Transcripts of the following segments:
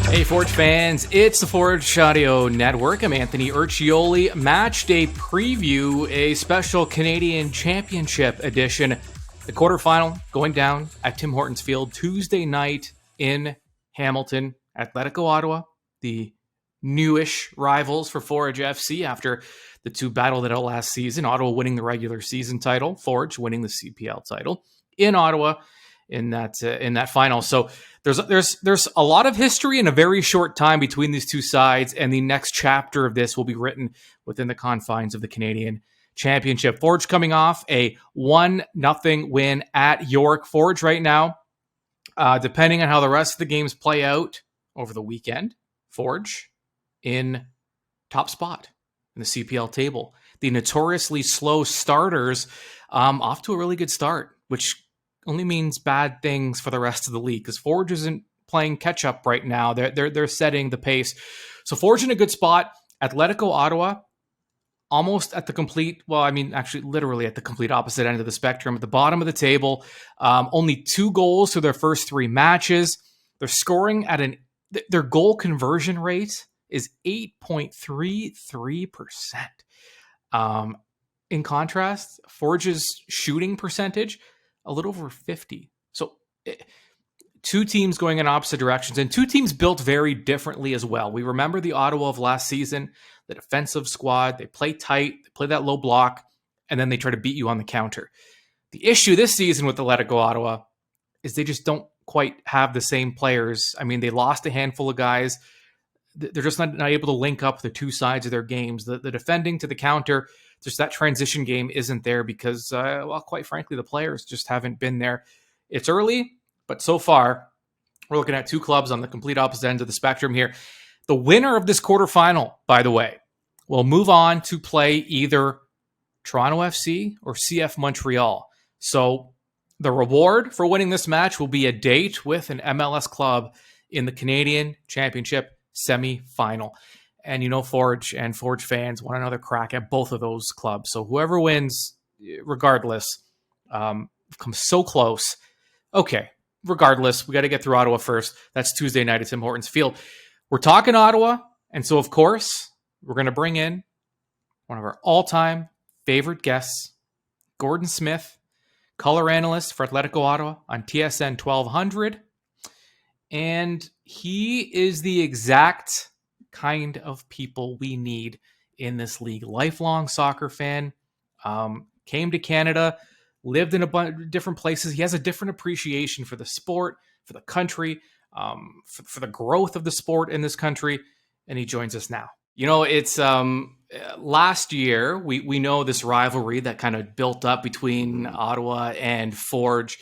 Hey, Forge fans, it's the Forge Audio Network. I'm Anthony Urcioli. Match Day Preview, a special Canadian Championship edition. The quarterfinal going down at Tim Hortons Field Tuesday night in Hamilton. Atlético Ottawa, the newish rivals for Forge FC after the two battled it out last season. Ottawa winning the regular season title, Forge winning the CPL title in Ottawa in that final. So there's a lot of history in a very short time between these two sides, and the next chapter of this will be written within the confines of the Canadian Championship. Forge coming off a 1-0 win at York. Forge right now, depending on how the rest of the games play out over the weekend, Forge in top spot in the CPL table. The notoriously slow starters off to a really good start, which only means bad things for the rest of the league because Forge isn't playing catch up right now. They're setting the pace. So Forge in a good spot. Atlético Ottawa almost at the complete, actually literally at the complete opposite end of the spectrum, at the bottom of the table. Only 2 goals through their first 3 matches. They're scoring at their goal conversion rate is 8.33%. In contrast, Forge's shooting percentage, a little over 50. So 2 teams going in opposite directions, and 2 teams built very differently as well. We remember the Ottawa of last season, the defensive squad. They play tight, they play that low block, and then they try to beat you on the counter. The issue this season with Atlético Ottawa is they just don't quite have the same players. I mean, they lost a handful of guys. They're just not able to link up the 2 sides of their games. The defending to the counter, just that transition game isn't there because, quite frankly, the players just haven't been there. It's early, but so far, we're looking at 2 clubs on the complete opposite end of the spectrum here. The winner of this quarterfinal, by the way, will move on to play either Toronto FC or CF Montreal. So the reward for winning this match will be a date with an MLS club in the Canadian Championship semi-final. And Forge and Forge fans want another crack at both of those clubs. So whoever wins, regardless, comes so close. Okay, regardless, we got to get through Ottawa first. That's Tuesday night at Tim Hortons Field. We're talking Ottawa, and so, of course, we're going to bring in one of our all-time favorite guests, Gordon Smith, color analyst for Atlético Ottawa on TSN 1200. And he is the exact kind of people we need in this league. Lifelong soccer fan, came to Canada, lived in a bunch of different places. He has a different appreciation for the sport, for the country, for the growth of the sport in this country, and he joins us now. It's last year, we know this rivalry that kind of built up between Ottawa and Forge.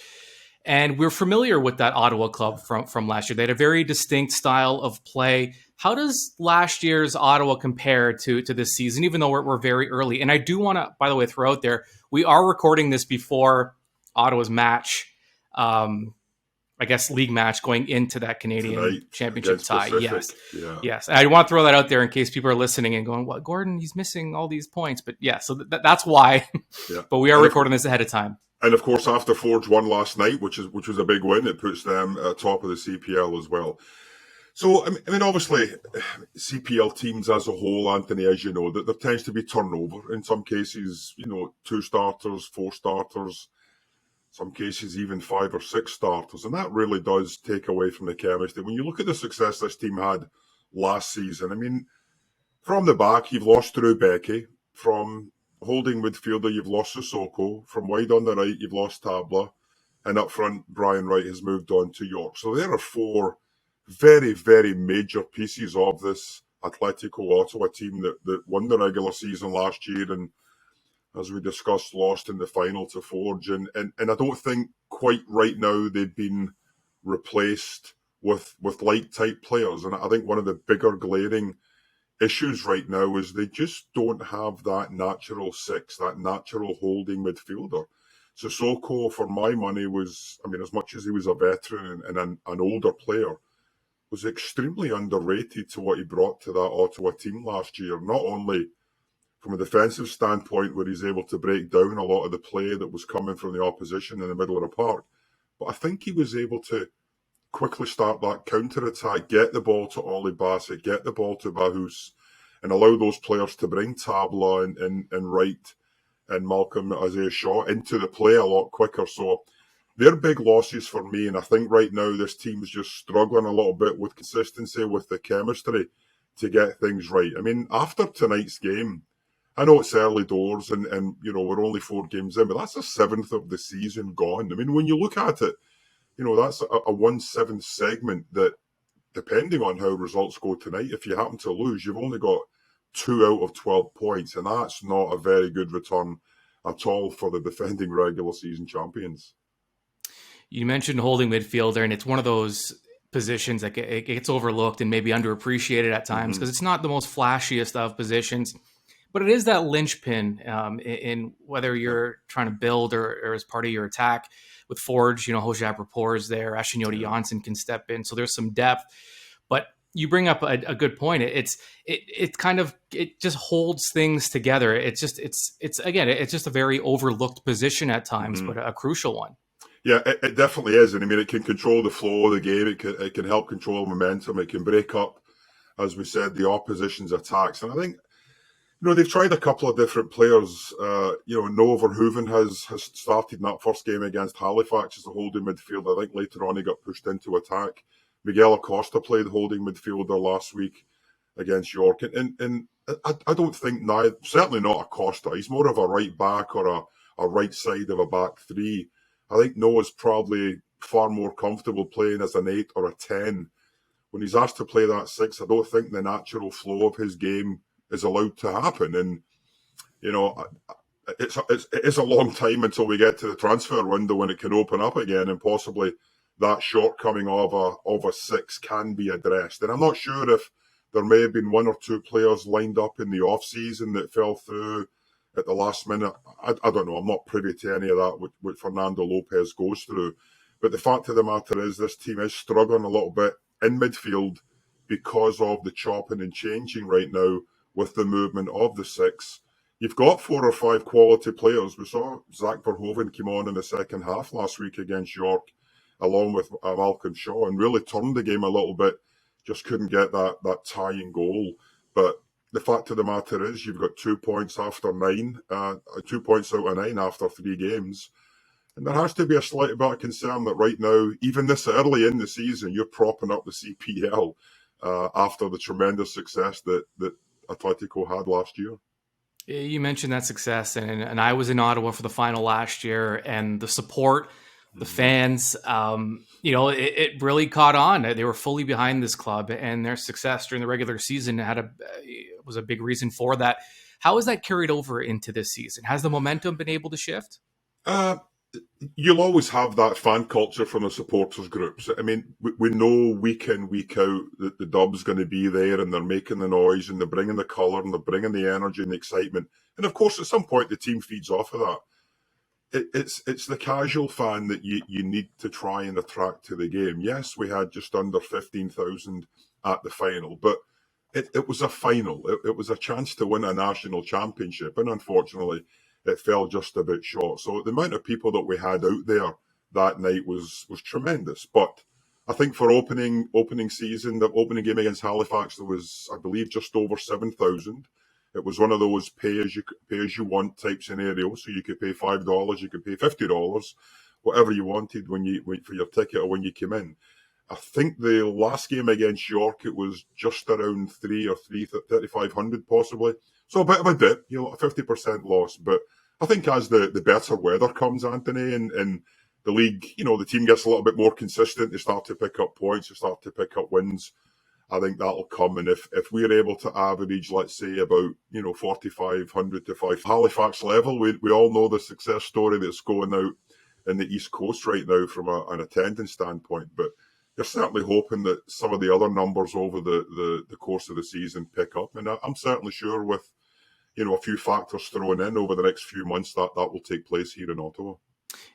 And we're familiar with that Ottawa club from last year. They had a very distinct style of play. How does last year's Ottawa compare to this season, even though we're very early? And I do want to, by the way, throw out there, we are recording this before Ottawa's match, league match going into that Canadian Championship tie. Yes. Yeah. Yes. I want to throw that out there in case people are listening and going, "What, Gordon, he's missing all these points." But yeah, so that's why. Yeah. But we are recording this ahead of time. And of course, after Forge won last night, which was a big win, it puts them at top of the CPL as well. So, I mean, obviously, CPL teams as a whole, Anthony, as you know, that there tends to be turnover. In some cases, 2 starters, 4 starters, some cases even 5 or 6 starters. And that really does take away from the chemistry. When you look at the success this team had last season, I mean, from the back, you've lost Drew Becky. From holding midfielder, you've lost Sissoko. From wide on the right, you've lost Tabla. And up front, Brian Wright has moved on to York. So there are 4 very, very major pieces of this Atlético Ottawa team that won the regular season last year and, as we discussed, lost in the final to Forge. And I don't think quite right now they've been replaced with like-type players. And I think one of the bigger glaring issues right now is they just don't have that natural 6, that natural holding midfielder. Sissoko, for my money, as much as he was a veteran and an older player, was extremely underrated to what he brought to that Ottawa team last year. Not only from a defensive standpoint, where he's able to break down a lot of the play that was coming from the opposition in the middle of the park, but I think he was able to quickly start that counter-attack, get the ball to Ollie Bassett, get the ball to Bahus, and allow those players to bring Tabla and Wright and Malcolm Isaiah Shaw into the play a lot quicker. So they're big losses for me, and I think right now this team's just struggling a little bit with consistency, with the chemistry to get things right. I mean, after tonight's game, I know it's early doors and we're only 4 games in, but that's a seventh of the season gone. I mean, when you look at it, that's a 1/7 segment that, depending on how results go tonight, if you happen to lose, you've only got 2 out of 12 points, and that's not a very good return at all for the defending regular season champions. You mentioned holding midfielder, and it's one of those positions that it gets overlooked and maybe underappreciated at times because it's not the most flashiest of positions, but it is that linchpin in whether you're trying to build or as part of your attack. With Forge, Hojab Rapport is there, Ashinyoti Janssen can step in, so there's some depth. But you bring up a good point. It just holds things together. It's just a very overlooked position at times, but a crucial one. Yeah, it definitely is. And I mean, it can control the flow of the game. It can help control momentum. It can break up, as we said, the opposition's attacks. And I think, they've tried a couple of different players. Noah Verhoeven has started in that first game against Halifax as a holding midfielder. I think later on he got pushed into attack. Miguel Acosta played holding midfielder last week against York. And I don't think, certainly not Acosta. He's more of a right back or a right side of a back three. I think Noah's probably far more comfortable playing as an 8 or a 10. When he's asked to play that 6, I don't think the natural flow of his game is allowed to happen. And, it is a long time until we get to the transfer window when it can open up again, and possibly that shortcoming of a 6 can be addressed. And I'm not sure if there may have been 1 or 2 players lined up in the off-season that fell through at the last minute. I don't know. I'm not privy to any of that, what Fernando Lopez goes through. But the fact of the matter is this team is struggling a little bit in midfield because of the chopping and changing right now with the movement of the 6. You've got 4 or 5 quality players. We saw Zach Verhoeven came on in the second half last week against York, along with Malcolm Shaw, and really turned the game a little bit. Just couldn't get that tying goal. But the fact of the matter is you've got 2 points after 9, 2 points out of 9 after 3 games. And there has to be a slight bit of concern that right now, even this early in the season, you're propping up the CPL after the tremendous success that Atlético had last year. You mentioned that success, and I was in Ottawa for the final last year, and the support, the fans, it really caught on. They were fully behind this club, and their success during the regular season was a big reason for that. How has that carried over into this season? Has the momentum been able to shift? You'll always have that fan culture from the supporters groups. I mean, we know week in, week out that the Dub's going to be there, and they're making the noise, and they're bringing the colour, and they're bringing the energy and the excitement. And of course, at some point, the team feeds off of that. It's the casual fan that you need to try and attract to the game. Yes, we had just under 15,000 at the final, but it was a final. It was a chance to win a national championship, and unfortunately, it fell just a bit short. So the amount of people that we had out there that night was tremendous. But I think for opening season, the opening game against Halifax, there was, I believe, just over 7,000. It was one of those pay as you want type scenarios. So you could pay $5, you could pay $50, whatever you wanted when you for your ticket or when you came in. I think the last game against York, it was just around 3,500 possibly. So a bit of a dip, a 50% loss. But I think as the better weather comes, Anthony, and the league, the team gets a little bit more consistent, they start to pick up points, they start to pick up wins. I think that'll come. And if we're able to average, let's say, about, 4,500 to 5 Halifax level, we all know the success story that's going out in the East Coast right now from an attendance standpoint. But you're certainly hoping that some of the other numbers over the course of the season pick up. And I'm certainly sure with, a few factors thrown in over the next few months that will take place here in Ottawa.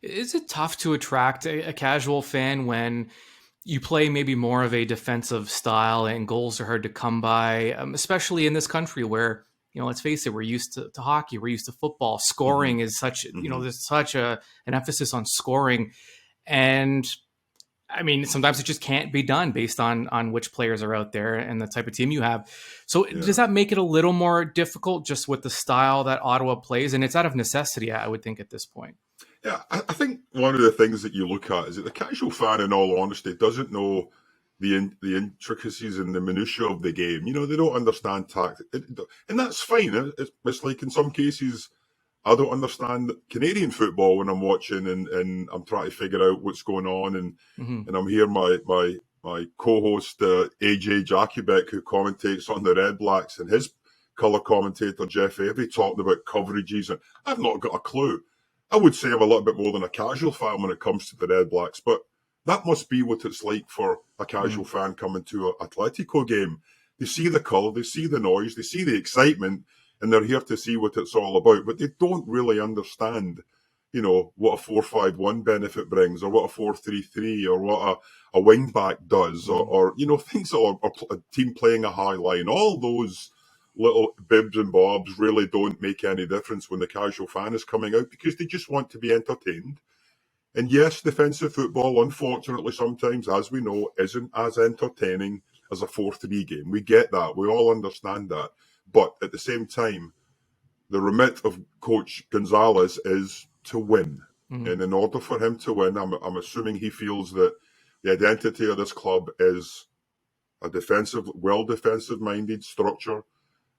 Is it tough to attract a casual fan when you play maybe more of a defensive style and goals are hard to come by, especially in this country where, let's face it, we're used to hockey, we're used to football. Scoring is such, there's such an emphasis on scoring. And I mean, sometimes it just can't be done based on which players are out there and the type of team you have. So does Yeah. that make it a little more difficult just with the style that Ottawa plays? And it's out of necessity, I would think, at this point. Yeah, I think one of the things that you look at is that the casual fan, in all honesty, doesn't know the intricacies and the minutiae of the game. They don't understand tactics, and that's fine. It's like in some cases, I don't understand Canadian football when I'm watching and I'm trying to figure out what's going on, Mm-hmm. and I'm hearing my co-host AJ Jakubek, who commentates on the Red Blacks, and his colour commentator Jeff Avery talking about coverages, and I've not got a clue. I would say I'm a little bit more than a casual fan when it comes to the Red Blacks, but that must be what it's like for a casual fan coming to an Atlético game. They see the colour, they see the noise, they see the excitement, and they're here to see what it's all about. But they don't really understand, what a 4-5-1 benefit brings, or what a 4-3-3, or what a wing back does, or things that are a team playing a high line. All those little bibs and bobs really don't make any difference when the casual fan is coming out, because they just want to be entertained. And yes, defensive football, unfortunately, sometimes, as we know, isn't as entertaining as a 4-3 game. We get that. We all understand that. But at the same time, the remit of Coach Gonzalez is to win. Mm-hmm. And in order for him to win, I'm assuming he feels that the identity of this club is a defensive-minded structure,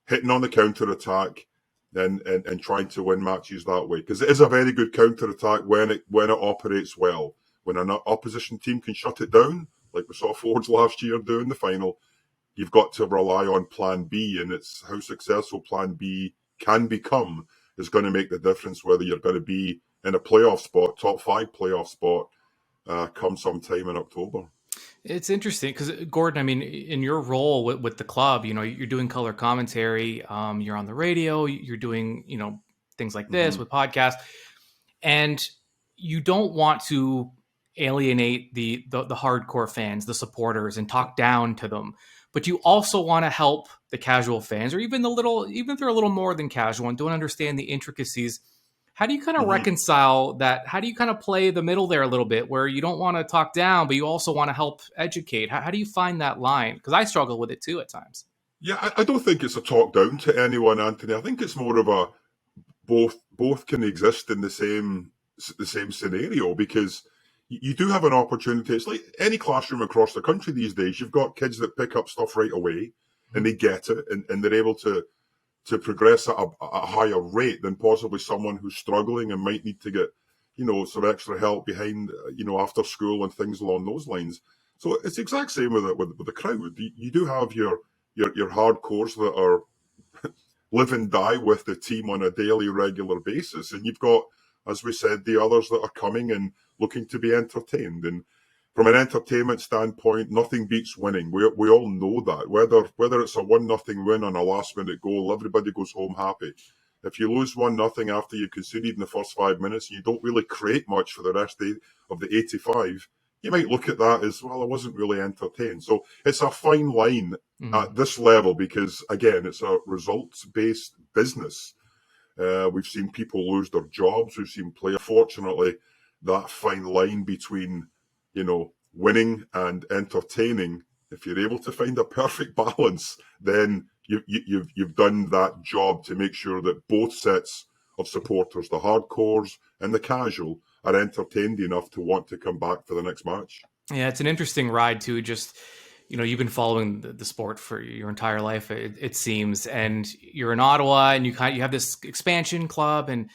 hitting on the counter-attack, and trying to win matches that way. Because it is a very good counter-attack when it operates well. When an opposition team can shut it down, like we saw Forge last year do in the final, you've got to rely on Plan B, and it's how successful Plan B can become is going to make the difference whether you're going to be in a playoff spot, top 5 playoff spot, come sometime in October. It's interesting because, Gordon, I mean, in your role with the club, you're doing color commentary, you're on the radio, you're doing, things like this with podcasts, and you don't want to alienate the hardcore fans, the supporters, and talk down to them. But you also want to help the casual fans, or even even if they're a little more than casual and don't understand the intricacies. How do you kind of reconcile that? How do you kind of play the middle there a little bit where you don't want to talk down, but you also want to help educate? How do you find that line? Because I struggle with it too at times. Yeah, I don't think it's a talk down to anyone, Anthony. I think it's more of a both can exist in the same scenario, because you do have an opportunity. It's like any classroom across the country these days. You've got kids that pick up stuff right away and they get it, and they're able to progress at a higher rate than possibly someone who's struggling and might need to get, some extra help behind, after school and things along those lines. So it's the exact same with the crowd. You do have your hardcores that are live and die with the team on a daily, regular basis, and you've got, as we said, the others that are coming and looking to be entertained. And from an entertainment standpoint, nothing beats winning. We all know that. Whether it's a 1-0 win on a last-minute goal, everybody goes home happy. If you lose 1-0 after you conceded in the first 5 minutes, and you don't really create much for the rest of the 85, you might look at that as, well, I wasn't really entertained. So it's a fine line at this level, because, again, it's a results-based business. We've seen people lose their jobs. We've seen players. Fortunately, that fine line between, winning and entertaining, if you're able to find a perfect balance, then you've done that job to make sure that both sets of supporters, the hardcores and the casual, are entertained enough to want to come back for the next match. Yeah, it's an interesting ride too. Just, you've been following the sport for your entire life, it seems, and you're in Ottawa, and you have this expansion club, and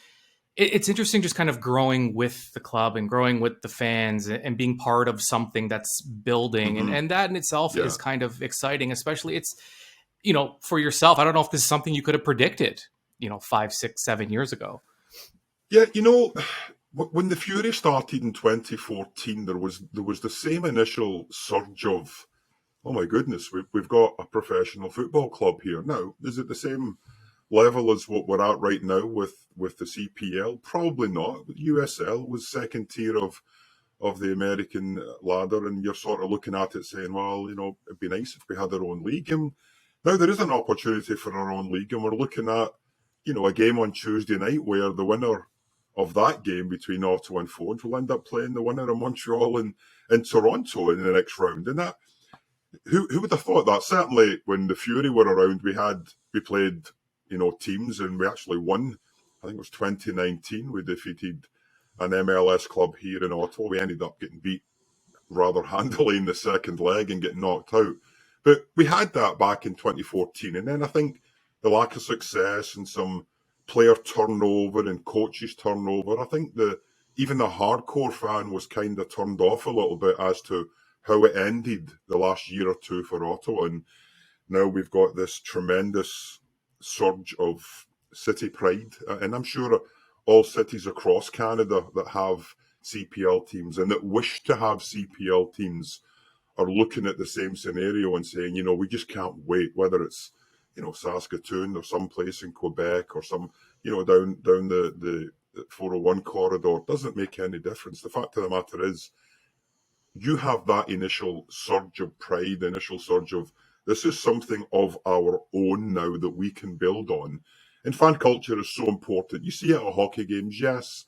it's interesting just kind of growing with the club and growing with the fans and being part of something that's building. And that in itself is kind of exciting, especially it's, for yourself. I don't know if this is something you could have predicted, 5, 6, 7 years ago. Yeah, when the Fury started in 2014, there was the same initial surge of, oh my goodness, we've got a professional football club here. Now, is it the same level as what we're at right now with the CPL? Probably not. USL was second tier of the American ladder, and you're sort of looking at it saying, well, it'd be nice if we had our own league. And now there is an opportunity for our own league, and we're looking at, a game on Tuesday night where the winner of that game between Ottawa and Forge will end up playing the winner of Montreal and Toronto in the next round. And that, who would have thought that? Certainly when the Fury were around, we played, teams, and we actually won. I think it was 2019. We defeated an MLS club here in Ottawa. We ended up getting beat rather handily in the second leg and getting knocked out. But we had that back in 2014. And then I think the lack of success and some player turnover and coaches turnover, I think even the hardcore fan was kind of turned off a little bit as to how it ended the last year or two for Ottawa. And now we've got this tremendous surge of city pride. And I'm sure all cities across Canada that have CPL teams and that wish to have CPL teams are looking at the same scenario and saying, we just can't wait, whether it's, Saskatoon or someplace in Quebec or some, down the 401 corridor. It doesn't make any difference. The fact of the matter is, you have that initial surge of pride, the initial surge of, this is something of our own now that we can build on. And fan culture is so important. You see it at hockey games, yes.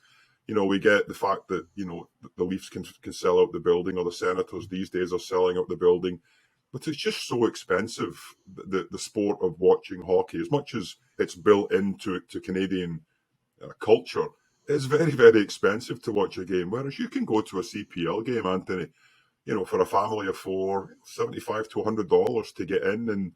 We get the fact that, the Leafs can sell out the building, or the Senators these days are selling out the building. But it's just so expensive, the sport of watching hockey. As much as it's built into Canadian culture, it's very, very expensive to watch a game. Whereas you can go to a CPL game, Anthony, for a family of four, $75 to $100 to get in and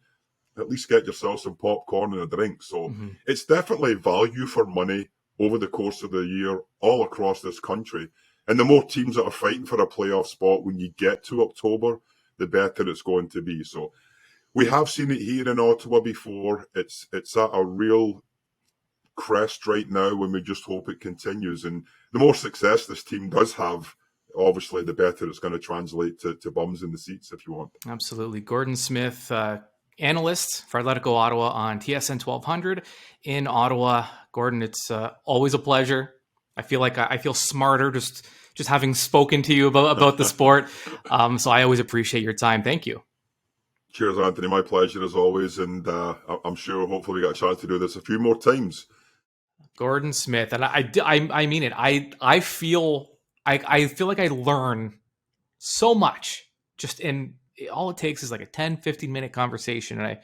at least get yourself some popcorn and a drink. So It's definitely value for money over the course of the year all across this country. And the more teams that are fighting for a playoff spot when you get to October, the better it's going to be. So we have seen it here in Ottawa before. It's at a real crest right now, and we just hope it continues. And the more success this team does have, obviously, the better it's going to translate to bums in the seats, if you want. Absolutely. Gordon Smith, analyst for Atlético Ottawa on TSN 1200 in Ottawa. Gordon, it's always a pleasure. I feel smarter just having spoken to you about the sport. So I always appreciate your time. Thank you. Cheers, Anthony. My pleasure as always. And I'm sure hopefully we got a chance to do this a few more times. Gordon Smith. And I mean it. I feel like I learn so much just in all it takes is like a 10, 15-minute conversation. And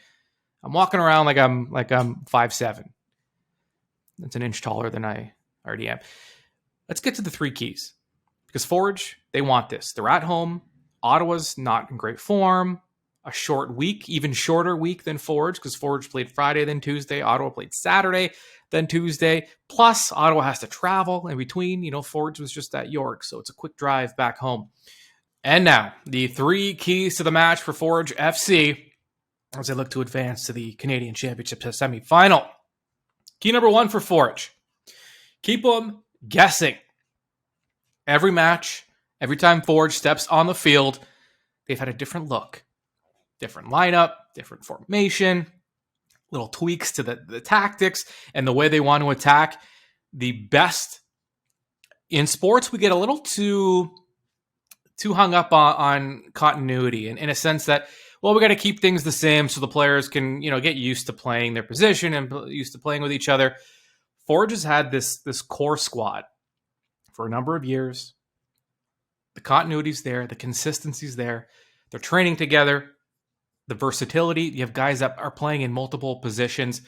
I'm walking around like I'm 5'7". That's an inch taller than I already am. Let's get to the three keys. Because Forge, they want this. They're at home. Ottawa's not in great form. A short week, even shorter week than Forge, because Forge played Friday, then Tuesday. Ottawa played Saturday, then Tuesday. Plus, Ottawa has to travel in between. Forge was just at York, so it's a quick drive back home. And now, the three keys to the match for Forge FC as they look to advance to the Canadian Championship semifinal. Key number one for Forge. Keep them guessing. Every match, every time Forge steps on the field, they've had a different look, different lineup, different formation, little tweaks to the tactics and the way they want to attack. The best in sports, we get a little too hung up on continuity in a sense that, well, we got to keep things the same so the players can, get used to playing their position and used to playing with each other. Forge has had this core squad for a number of years. The continuity's there. The consistency's there. They're training together. The versatility. You have guys that are playing in multiple positions.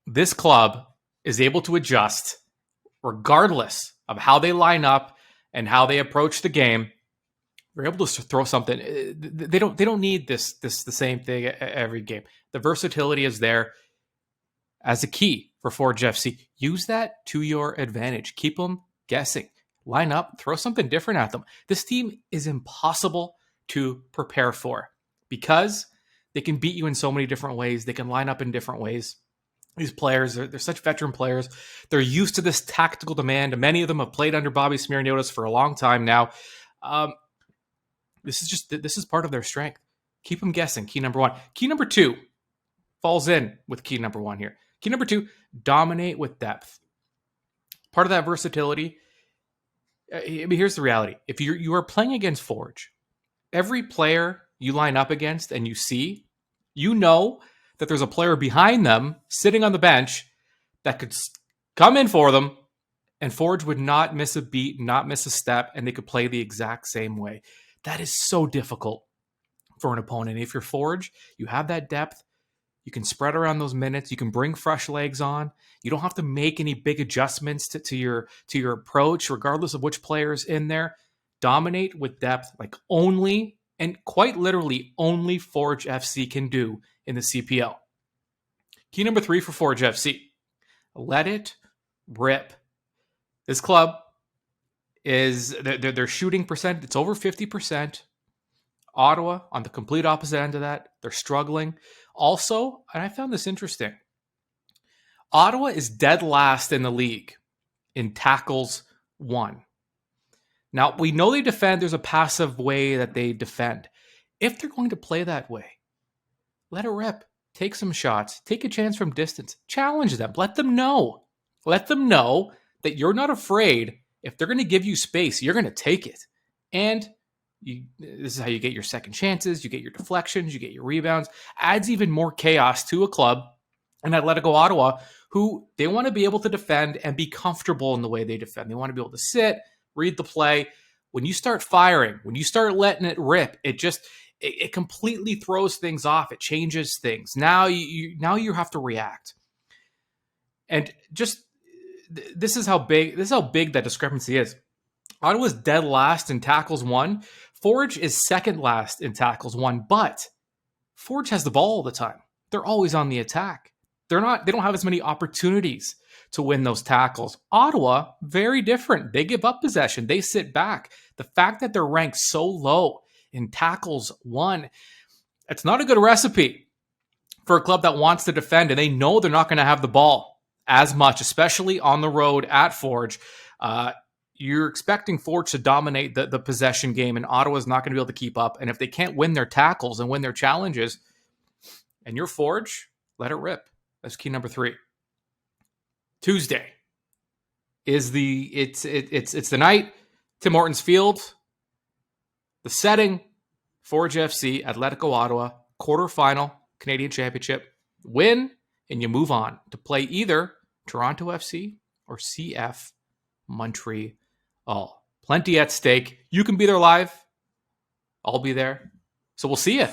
This club is able to adjust regardless of how they line up and how they approach the game. They're able to throw something. They don't need the same thing every game. The versatility is there as a key for Forge FC. Use that to your advantage. Keep them guessing. Line up. Throw something different at them. This team is impossible to prepare for because they can beat you in so many different ways. They can line up in different ways. These players, they're such veteran players. They're used to this tactical demand. Many of them have played under Bobby Smirniotis for a long time now. This is part of their strength. Keep them guessing. Key number one. Key number two falls in with key number one here. Key number two, dominate with depth. Part of that versatility. Here's the reality. If you are playing against Forge, every player you line up against and you see, that there's a player behind them sitting on the bench that could come in for them, and Forge would not miss a beat, not miss a step, and they could play the exact same way. That is so difficult for an opponent. If you're Forge, you have that depth. You can spread around those minutes. You can bring fresh legs on. You don't have to make any big adjustments to your approach, regardless of which player's in there. Dominate with depth, like only, and quite literally only Forge FC can do in the CPL. Key number 3 for Forge FC. Let it rip. This club is, their shooting percent, it's over 50%. Ottawa, on the complete opposite end of that, they're struggling. Also, and I found this interesting, Ottawa is dead last in the league in tackles won. Now, we know they defend. There's a passive way that they defend. If they're going to play that way, let it rip. Take some shots. Take a chance from distance. Challenge them. Let them know. Let them know that you're not afraid. If they're going to give you space, you're going to take it. And this is how you get your second chances. You get your deflections. You get your rebounds. Adds even more chaos to a club in Atlético Ottawa, who they want to be able to defend and be comfortable in the way they defend. They want to be able to sit, read the play. When you start firing, when you start letting it rip, it completely throws things off. It changes things. Now you have to react. And just this is how big that discrepancy is. Ottawa's dead last in tackles won. Forge is second last in tackles won, but Forge has the ball all the time. They're always on the attack. They don't have as many opportunities to win those tackles. Ottawa, very different. They give up possession. They sit back. The fact that they're ranked so low in tackles won, it's not a good recipe for a club that wants to defend, and they know they're not going to have the ball as much, especially on the road at Forge. You're expecting Forge to dominate the possession game, and Ottawa's not going to be able to keep up. And if they can't win their tackles and win their challenges, and you're Forge, let it rip. That's key number 3. Tuesday is it's the night. Tim Hortons Field. The setting, Forge FC, Atlético Ottawa, quarterfinal, Canadian Championship. Win, and you move on to play either Toronto FC or CF Montreal. Plenty at stake. You can be there live. I'll be there. So we'll see you.